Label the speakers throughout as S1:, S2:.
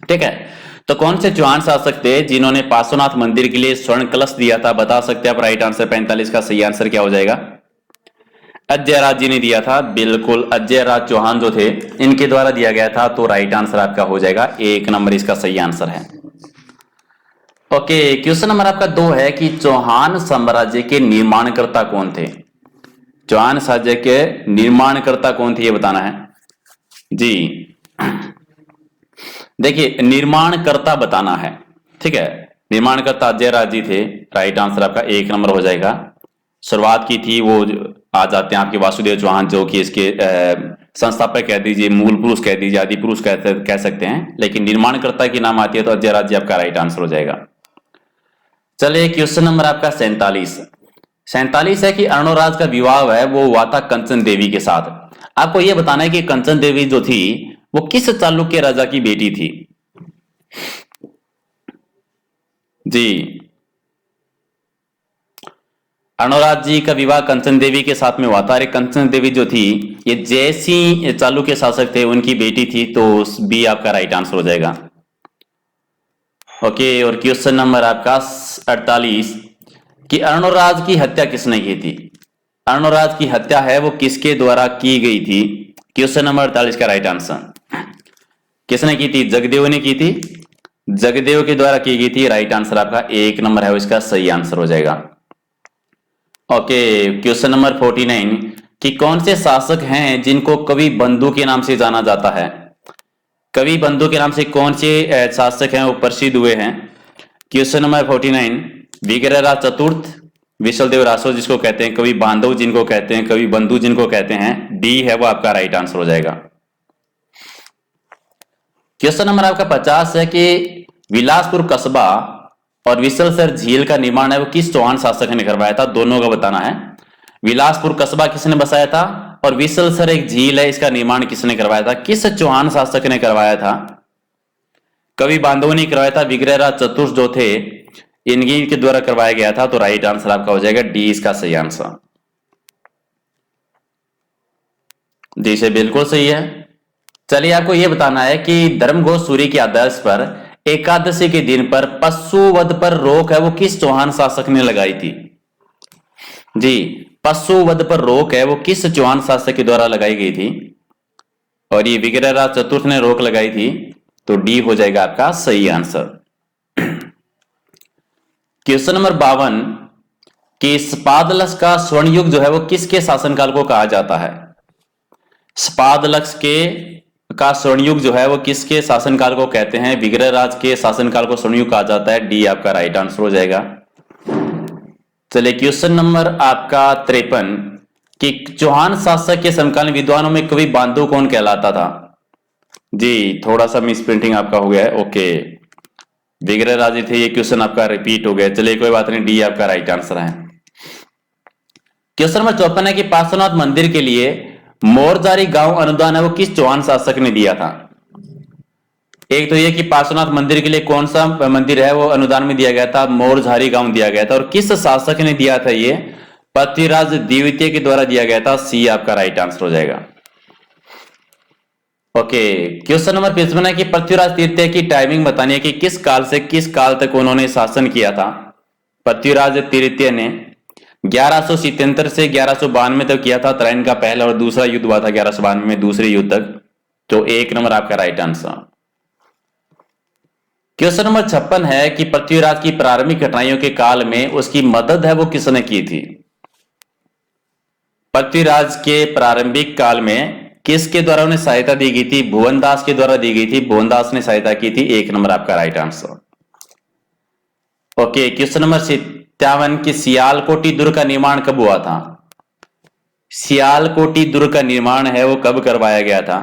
S1: ठीक है। तो कौन से चौहान शासक थे जिन्होंने पार्श्वनाथ मंदिर के लिए स्वर्ण कलश दिया था? बता सकते हैं आप राइट आंसर। 45 का सही आंसर क्या हो जाएगा? अजयराज जी ने दिया था, बिल्कुल। अजयराज चौहान जो थे इनके द्वारा दिया गया था, तो राइट आंसर आपका हो जाएगा 1 नंबर इसका सही आंसर है। ओके, क्वेश्चन नंबर आपका 2 है कि चौहान साम्राज्य के निर्माणकर्ता कौन थे? चौहान साम्राज्य के निर्माणकर्ता कौन थे, ये बताना है जी। देखिए, निर्माणकर्ता बताना है, ठीक है। निर्माणकर्ता अजयराज जी थे, राइट आंसर आपका 1 नंबर हो जाएगा। शुरुआत की थी वो आ जाते हैं आपके वासुदेव चौहान, जो कि इसके संस्थापक कह दीजिए, मूल पुरुष कह दीजिए, आदि पुरुष कह सकते हैं, लेकिन निर्माणकर्ता की नाम आती है तो अजयराज जी आपका राइट आंसर हो जाएगा। चलिए, क्वेश्चन नंबर आपका 47 है कि अर्णोराज का विवाह है वो हुआ था कंचन देवी के साथ। आपको यह बताना है कि कंचन देवी जो थी वो किस चालुक्य राजा की बेटी थी जी। अर्णोराज जी का विवाह कंचन देवी के साथ में हुआ था। अरे, कंचन देवी जो थी ये जैसी चालुक्य शासक थे उनकी बेटी थी, तो बी आपका राइट आंसर हो जाएगा। ओके, और क्वेश्चन नंबर आपका 48 कि अर्णोराज की हत्या किसने की थी? अर्णोराज की हत्या है वो किसके द्वारा की गई थी? क्वेश्चन नंबर 48 का राइट आंसर किसने की थी? जगदेव ने की थी, जगदेव के द्वारा की गई थी। राइट आंसर आपका 1 नंबर है वो इसका सही आंसर हो जाएगा। ओके, क्वेश्चन नंबर 49 कि कौन से शासक हैं जिनको कवि बंधु के नाम से जाना जाता है? कवि बंधु के नाम से कौन से शासक हैं वो प्रसिद्ध हुए हैं? क्वेश्चन नंबर 49 विग्रहराज चतुर्थ, विशलदेव रासो जिसको कहते हैं, कवि बांधव जिनको कहते हैं, कवि बंधु जिनको कहते हैं, डी है वो आपका राइट आंसर हो जाएगा। क्वेश्चन नंबर आपका 50 है कि विलासपुर कस्बा और विशलसर झील का निर्माण है वो किस चौहान शासक ने करवाया था? दोनों का बताना है। विलासपुर कस्बा किसने बसाया था और विशलसर एक झील है, इसका निर्माण किसने करवाया था? किस चौहान शासक ने करवाया था? कवि बांधव ने करवाया था, विग्रहराज चतुर्थ जो थे इनकी के द्वारा करवाया गया था, तो राइट आंसर आपका हो जाएगा डी इसका सही आंसर। डी से बिल्कुल सही है। चलिए, आपको यह बताना है कि धर्मघोष सूर्य के आदर्श पर एकादशी के दिन पर पशु वध पर रोक है वो किस चौहान शासक ने लगाई थी जी? पशु वध पर रोक है वो किस चौहान शासक के द्वारा लगाई गई थी? और ये विग्रहराज चतुर्थ ने रोक लगाई थी, तो डी हो जाएगा आपका सही आंसर। क्वेश्चन नंबर 52 कि स्पादलक्ष का स्वर्ण युग जो है वो किसके शासनकाल को कहा जाता है? स्पादलक्ष का स्वर्ण युग जो है वो किसके शासनकाल को कहते हैं? विग्रहराज के शासनकाल को स्वर्ण युग कहा जाता है, डी आपका राइट आंसर हो जाएगा। चलिए, क्वेश्चन नंबर आपका 53 कि चौहान शासक के समकालीन विद्वानों में कवि बांधव कौन कहलाता था जी? थोड़ा सा मिस प्रिंटिंग आपका हो गया है। ओके, विग्रहराज थे, ये क्वेश्चन आपका रिपीट हो गया। चलिए, कोई बात नहीं, डी आपका राइट आंसर है। क्वेश्चन नंबर 54 है कि पार्श्वनाथ मंदिर के लिए मोरजारी गांव अनुदान है वो किस चौहान शासक ने दिया था? एक तो ये कि पार्श्वनाथ मंदिर के लिए कौन सा मंदिर है वो अनुदान में दिया गया था? मोरझारी गांव दिया गया था। और किस शासक ने दिया था? ये पृथ्वीराज द्वितीय के द्वारा दिया गया था, सी आपका राइट आंसर हो जाएगा। ओके, क्वेश्चन नंबर 55 है कि पृथ्वीराज तृतीय की टाइमिंग बतानी है कि किस काल से किस काल तक उन्होंने शासन किया था? पृथ्वीराज तृतीय ने 1177 से 1192 तक किया था। त्रायन का पहला और दूसरा युद्ध हुआ था 1192 में, दूसरे युद्ध तक, तो 1 नंबर आपका राइट आंसर। क्वेश्चन नंबर 56 है कि पृथ्वीराज की प्रारंभिक कठिनाइयों के काल में उसकी मदद है वो किसने की थी? पृथ्वीराज के प्रारंभिक काल में किसके द्वारा उन्हें सहायता दी गई थी? भुवनदास के द्वारा दी गई थी, भुवनदास ने सहायता की थी, 1 नंबर आपका right answer. Okay, question number 57 की सियालकोटी दुर्ग का निर्माण कब हुआ था? सियालकोटी दुर्ग का निर्माण है वो कब करवाया गया था?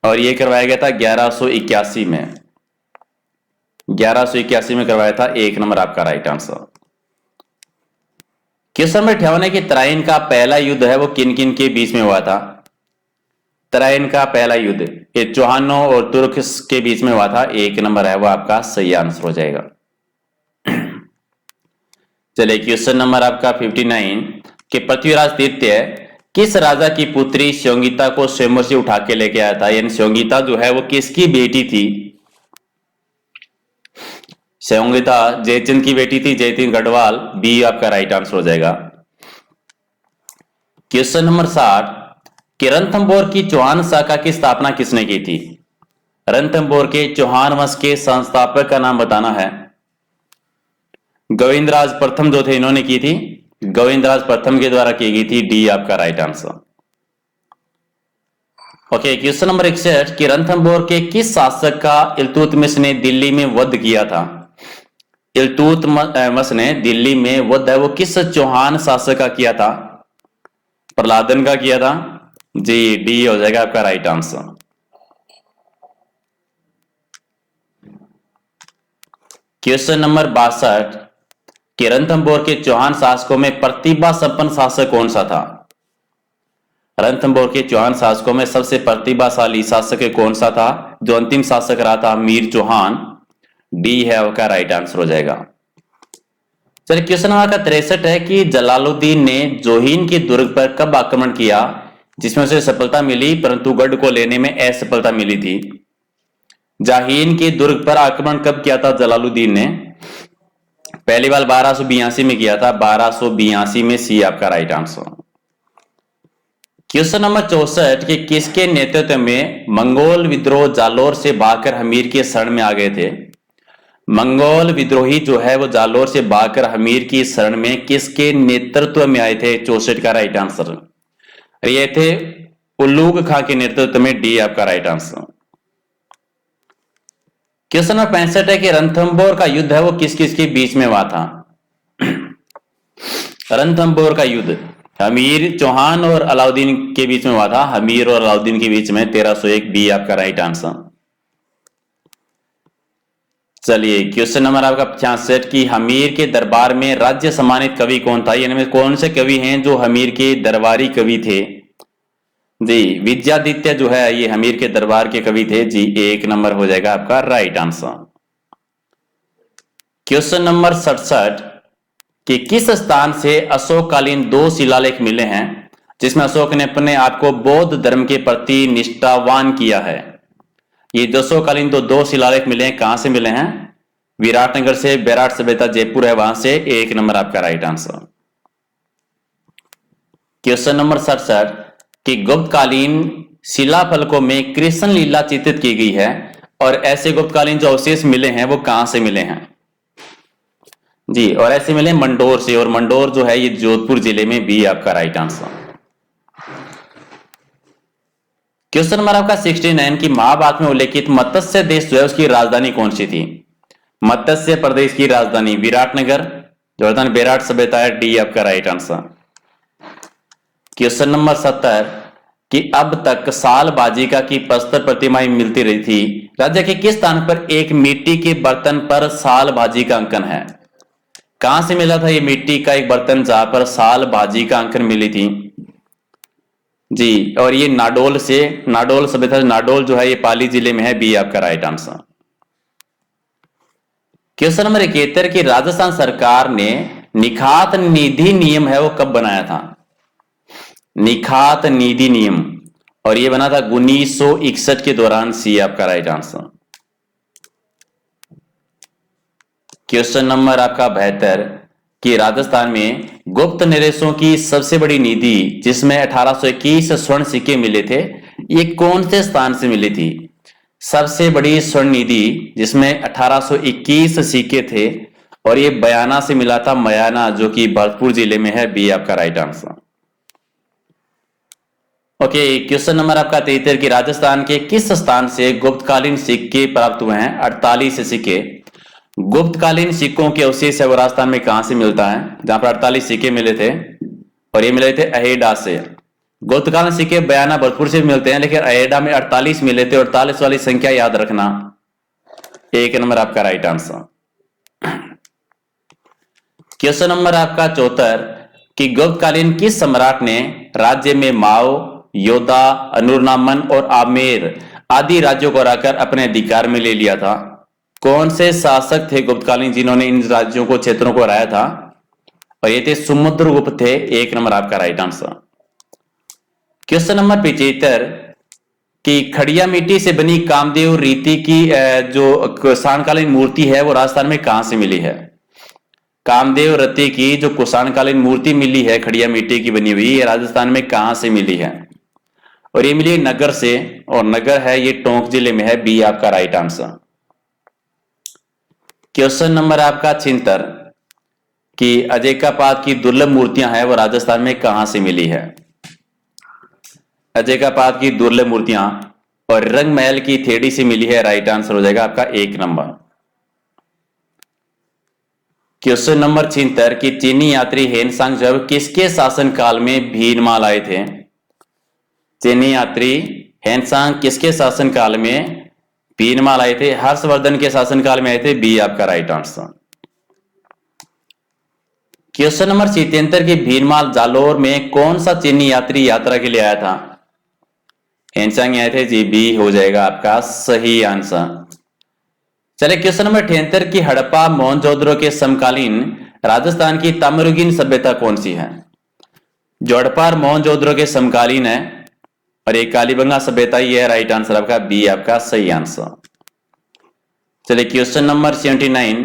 S1: और ये करवाया गया था 1181 में, 1181 में करवाया था, 1 नंबर आपका राइट आंसर। क्वेश्चन नंबर 58 है कि त्रायन का पहला युद्ध है वो किन किन के बीच में हुआ था? त्रायन का पहला युद्ध ये चौहानों और तुर्क के बीच में हुआ था, 1 नंबर है वो आपका सही आंसर हो जाएगा। चलिए, क्वेश्चन नंबर आपका 59 कि पृथ्वीराज तृतीय किस राजा की पुत्री संगीता को स्वयंवर से उठा के लेके आया था? यानी संगीता जो है वो किसकी बेटी थी? संयोगिता जयचंद की बेटी थी, जयचंद गढ़वाल, बी आपका राइट आंसर हो जाएगा। क्वेश्चन नंबर 60, कि रणथंभौर की चौहान शाखा की स्थापना किसने की थी? रणथंभौर के चौहान वंश के संस्थापक का नाम बताना है। गोविंदराज प्रथम जो थे इन्होंने की थी, गोविंदराज प्रथम के द्वारा की गई थी, डी आपका right answer. Okay, question number 61, कि रणथंभौर के किस शासक का इल्तुतमिश ने दिल्ली में वध किया था? इल्तुतमिश ने दिल्ली में वध है वो किस चौहान शासक का किया था? प्रहलादन का किया था जी, डी हो जाएगा आपका राइट आंसर। क्वेश्चन नंबर 62, कि रणथंभौर के चौहान शासकों में प्रतिभा संपन्न शासक कौन सा था? रणथंभौर के चौहान शासकों में सबसे प्रतिभाशाली शासक कौन सा था? जो अंतिम शासक रहा था मीर चौहान, डी है आपका राइट आंसर हो जाएगा। चलिए क्वेश्चन नंबर 63 है, कि जलालुद्दीन ने जोहीन के दुर्ग पर कब आक्रमण किया जिसमें उसे सफलता मिली परंतु गढ़ को लेने में असफलता मिली थी? जाहीन के दुर्ग पर आक्रमण कब किया था जलालुद्दीन ने? पहली बार 1282 में किया था, 1282 में, सी आपका राइट आंसर। क्वेश्चन नंबर 64, कि किसके नेतृत्व में मंगोल विद्रोह जालोर से भागकर हमीर के शरण में आ गए थे? मंगोल विद्रोही जो है वो जालोर से भागकर हमीर की शरण में किसके नेतृत्व में आए थे? 64 का राइट आंसर ये थे उल्लूग खां के नेतृत्व में, डी आपका राइट आंसर। क्वेश्चन नंबर 65 है, कि रणथंभौर का युद्ध है वो किस किस के बीच में हुआ था? रणथंभौर का युद्ध हमीर चौहान और अलाउद्दीन के बीच में हुआ था, हमीर और अलाउद्दीन के बीच में, 1301, बी आपका राइट आंसर। चलिए क्वेश्चन नंबर आपका 66, कि हमीर के दरबार में राज्य सम्मानित कवि कौन था? यानी कौन से कवि हैं जो हमीर के दरबारी कवि थे? जी, विद्यादित्य जो है ये हमीर के दरबार के कवि थे जी, 1 नंबर हो जाएगा आपका राइट आंसर। क्वेश्चन नंबर 67, कि किस स्थान से अशोककालीन 2 शिलालेख मिले हैं जिसमें अशोक ने अपने आप को बौद्ध धर्म के प्रति निष्ठावान किया है? ये अशोककालीन 2 शिलालेख मिले हैं, कहां से मिले हैं? विराटनगर से, बैराट सभ्यता जयपुर है वहां से, 1 नंबर आपका राइट आंसर। क्वेश्चन नंबर 67, कि गुप्तकालीन शिलाफलकों में कृष्ण लीला चित्रित की गई है और ऐसे गुप्तकालीन जो अवशेष मिले हैं वो कहां से मिले हैं? जी, और ऐसे मिले मंडोर से, और मंडोर जो है ये जोधपुर जिले में, बी आपका राइट आंसर। क्वेश्चन नंबर आपका 69, की महाभारत में उल्लेखित मत्स्य देश जो है उसकी राजधानी कौन सी थी? मत्स्य प्रदेश की राजधानी विराटनगर, जो राजधानी बैराट सभ्यता है, डी आपका राइट आंसर। क्वेश्चन नंबर 70, कि अब तक साल बाजिका की प्रस्तर प्रतिमाएं मिलती रही थी, राज्य के किस स्थान पर एक मिट्टी के बर्तन पर साल बाजी का अंकन है? कहां से मिला था ये मिट्टी का एक बर्तन जहां पर साल बाजी का अंकन मिली थी? जी, और ये नाडोल से, नाडोल सभ्यता, नाडोल जो है ये पाली जिले में है, बी आपका राइट आंसर। क्वेश्चन नंबर 71, की राजस्थान सरकार ने निखात निधि नियम है वो कब बनाया था? निखात निधि नियम, और ये बना था 1961 के दौरान, सी आपका राइट आंसर। क्वेश्चन नंबर आपका 72, कि राजस्थान में गुप्त निवेशों की सबसे बड़ी निधि जिसमें 1821 स्वर्ण सिक्के मिले थे, ये कौन से स्थान से मिली थी? सबसे बड़ी स्वर्ण निधि जिसमें 1821 सिक्के थे, और ये बयाना से मिला था, मयाना जो कि भरतपुर जिले में है, बी आपका right answer. Okay, question number आपका 73, की राजस्थान के किस स्थान से गुप्तकालीन सिक्के प्राप्त हुए हैं? 48 सिक्के। गुप्तकालीन सिक्कों के अवशेष है वो राजस्थान में कहां से मिलता है? जहां पर 48 सिक्के मिले थे, और ये मिले थे अहेडा से। गुप्तकालीन सिक्के बयाना भरतपुर से मिलते हैं, लेकिन अहेडा में 48 मिले थे, और 48 वाली संख्या याद रखना, 1 नंबर आपका राइट आंसर। क्वेश्चन नंबर आपका 74, कि गुप्तकालीन किस सम्राट ने राज्य में माओ, योद्धा, अनुरनामन और आमेर आदि राज्यों को हराकर अपने अधिकार में ले लिया था? कौन से शासक थे गुप्तकालीन जिन्होंने इन राज्यों को, क्षेत्रों को हराया था? और ये थे समुद्रगुप्त थे, 1 नंबर आपका राइट आंसर। क्वेश्चन नंबर 75, कि खड़िया मिट्टी से बनी कामदेव रीति की जो कुषाणकालीन मूर्ति है वो राजस्थान में कहां से मिली है? कामदेव रति की जो कुषाणकालीन मूर्ति मिली है खड़िया मिट्टी की बनी हुई, ये राजस्थान में कहां से मिली है? और ये मिली नगर से, और नगर है ये टोंक जिले में है। बी आपका राइट आंसर। क्वेश्चन नंबर आपका 76 कि अजैकापात की दुर्लभ मूर्तियां हैं वो राजस्थान में कहां से मिली है? अजैकापात की दुर्लभ मूर्तियां और रंग महल की थेड़ी से मिली है। राइट आंसर हो जाएगा आपका 1 नंबर। क्वेश्चन नंबर 76 कि चीनी यात्री हेनसांग जब किसके शासन काल में भीनमाल आए थे? चीनी यात्री हेनसांग किसके शासन काल में भीनमाल आए थे? हर्षवर्धन के शासन काल में आए थे। बी आपका राइट आंसर। क्वेश्चन नंबर 77 की भीनमाल जालोर में कौन सा चीनी यात्री यात्रा के लिए आया था? हेनसांग आए थे जी। बी हो जाएगा आपका सही आंसर। चलिए क्वेश्चन नंबर 78 की हड़प्पा मोहनजोदड़ो के समकालीन राजस्थान की ताम्रयुगीन सभ्यता कौन सी है? जो हड़प्पा मोहनजोदड़ो के समकालीन है और एक कालीबंगा सभ्यता ही है। राइट आंसर आपका बी आपका सही आंसर। चलिए क्वेश्चन नंबर 79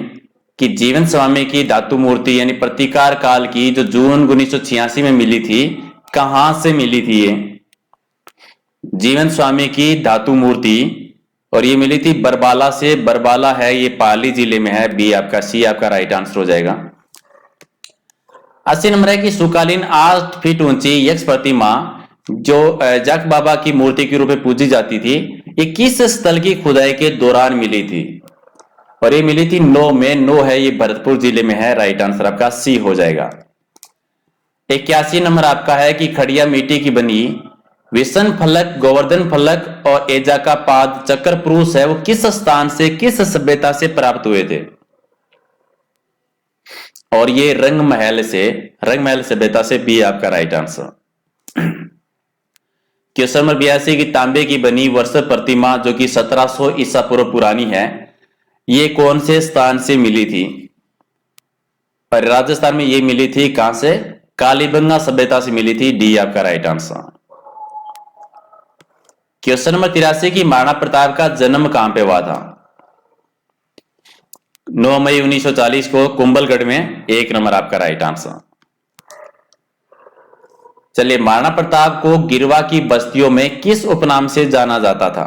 S1: कि जीवन स्वामी की धातु मूर्ति यानी प्रतिकार काल की जो जून 1986 में मिली थी, कहां से मिली थी ये? जीवन स्वामी की धातु मूर्ति और ये मिली थी बरबाला से। बरबाला है ये पाली जिले में है। बी आपका सी आपका राइट आंसर हो जाएगा। 80 नंबर है कि सुकालीन 8 फीट ऊंची यक्ष प्रतिमा जो जक बाबा की मूर्ति के रूप में पूजी जाती थी, ये किस स्थल की खुदाई के दौरान मिली थी? और ये मिली थी नो में। नो है ये भरतपुर जिले में है। राइट आंसर आपका सी हो जाएगा। 81 नंबर आपका है कि खड़िया मिट्टी की बनी विष्णु फलक, गोवर्धन फलक और एजा का पाद चक्र पुरुष है वो किस स्थान से, किस सभ्यता से प्राप्त हुए थे? और ये रंग महल सभ्यता से। बी आपका राइट आंसर। क्वेश्चन नंबर 82 की तांबे की बनी वर्ष प्रतिमा जो कि 1700 ईसा पूर्व पुरानी है, ये कौन से स्थान से मिली थी? और राजस्थान में ये मिली थी कहां से? कालीबंगा सभ्यता से मिली थी। डी आपका राइट आंसर। क्वेश्चन नंबर 83 की महाराणा प्रताप का जन्म कहां पे हुआ था? 9 मई 1940 को कुंभलगढ़ में। 1 नंबर आपका राइट आंसर। चलिए महाराणा प्रताप को गिरवा की बस्तियों में किस उपनाम से जाना जाता था?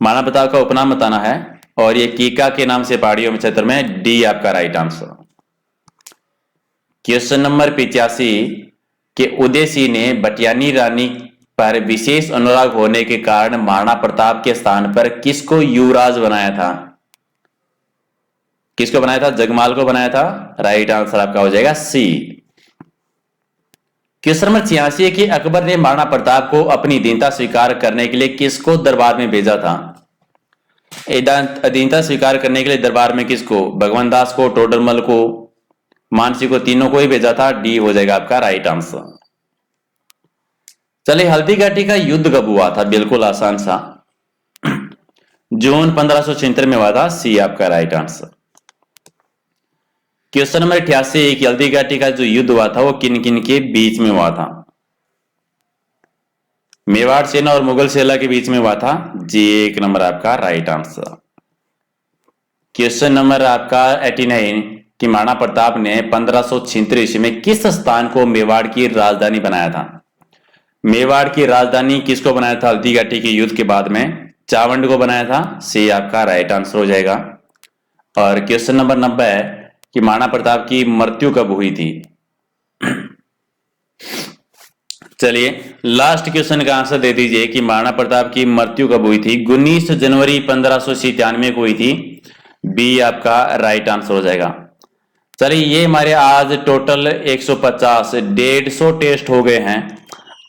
S1: महाराणा प्रताप का उपनाम बताना है और ये कीका के नाम से पहाड़ियों में क्षेत्र में। डी आपका राइट आंसर। क्वेश्चन नंबर 85 के उदय सिंह ने बटियानी रानी पर विशेष अनुराग होने के कारण महाराणा प्रताप के स्थान पर किसको युवराज बनाया था? किसको बनाया था? जगमाल को बनाया था। राइट आंसर आपका हो जाएगा सी। क्वेश्चन नंबर 86 कि अकबर ने महाराणा प्रताप को अपनी अधीनता स्वीकार करने के लिए किसको दरबार में भेजा था? अधीनता स्वीकार करने के लिए दरबार में किसको? भगवान दास को, टोडरमल को, मानसी को, तीनों को ही भेजा था। डी हो जाएगा आपका राइट आंसर। चलिए हल्दी घाटी का युद्ध कब हुआ था? बिल्कुल आसान सा, जून 1576 में हुआ था। सी आपका राइट आंसर। क्वेश्चन नंबर 88 कि हल्दी घाटी का जो युद्ध हुआ था वो किन किन के बीच में हुआ था? मेवाड़ सेना और मुगल सेना के बीच में हुआ था। जी 1 नंबर आपका राइट आंसर। क्वेश्चन नंबर आपका 89 कि महाराणा प्रताप ने 1576 ईस्वी में किस स्थान को मेवाड़ की राजधानी बनाया था? मेवाड़ की राजधानी किसको बनाया था हल्दी घाटी के युद्ध के बाद में? चावंड को बनाया था। सी आपका राइट आंसर हो जाएगा। और क्वेश्चन नंबर 90 है कि महाराणा प्रताप की मृत्यु कब हुई थी? चलिए लास्ट क्वेश्चन का आंसर दे दीजिए कि महाराणा प्रताप की मृत्यु कब हुई थी? 19 जनवरी 1597 को हुई थी। बी आपका राइट आंसर हो जाएगा। चलिए ये हमारे आज टोटल 150 150 टेस्ट हो गए हैं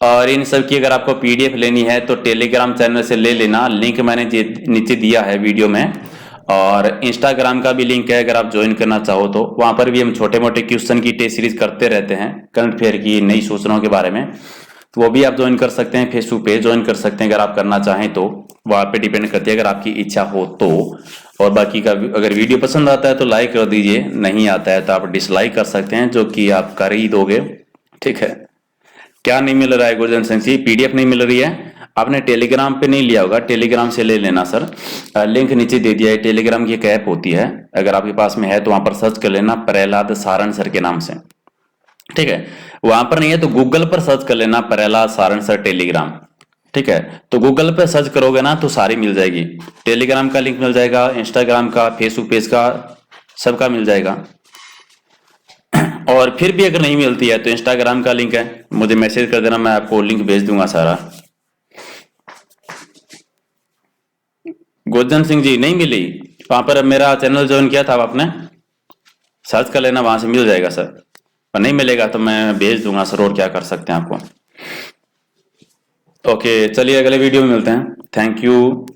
S1: और इन सब की अगर आपको पीडीएफ लेनी है तो टेलीग्राम चैनल से ले लेना। लिंक मैंने नीचे दिया है वीडियो में, और इंस्टाग्राम का भी लिंक है अगर आप ज्वाइन करना चाहो तो। वहां पर भी हम छोटे मोटे क्वेश्चन की टेस्ट सीरीज करते रहते हैं, करंट अफेयर की, नई सूचनाओं के बारे में, तो वो भी आप ज्वाइन कर सकते हैं। फेसबुक पे ज्वाइन कर सकते हैं अगर आप करना चाहें तो। वहां पे डिपेंड करती है अगर आपकी इच्छा हो तो। और बाकी का अगर वीडियो पसंद आता है तो लाइक कर दीजिए, नहीं आता है तो आप डिसलाइक कर सकते हैं, जो कि आप कर ही दोगे। ठीक है। क्या नहीं मिल रहा है गुरुजन सिंह जी? पीडीएफ नहीं मिल रही है। आपने टेलीग्राम पे नहीं लिया होगा, टेलीग्राम से ले लेना सर। लिंक नीचे दे दिया है, टेलीग्राम की एक ऐप होती है, अगर आपके पास में है तो वहां पर सर्च कर लेना प्रहलाद सारण सर के नाम से, ठीक है। वहां पर नहीं है तो गूगल पर सर्च कर लेना प्रहलाद सारण सर टेलीग्राम, ठीक है। तो गूगल पे सर्च करोगे ना तो सारी मिल जाएगी, टेलीग्राम का लिंक मिल जाएगा, इंस्टाग्राम का, फेसबुक पेज का, सबका मिल जाएगा। और फिर भी अगर नहीं मिलती है तो इंस्टाग्राम का लिंक है, मुझे मैसेज कर देना, मैं आपको लिंक भेज दूंगा सारा। गोजन सिंह जी नहीं मिली, वहां पर मेरा चैनल ज्वाइन किया था आपने, सर्च कर लेना, वहां से मिल जाएगा सर। और नहीं मिलेगा तो मैं भेज दूंगा सर, और क्या कर सकते हैं आपको। ओके चलिए अगले वीडियो में मिलते हैं, थैंक यू।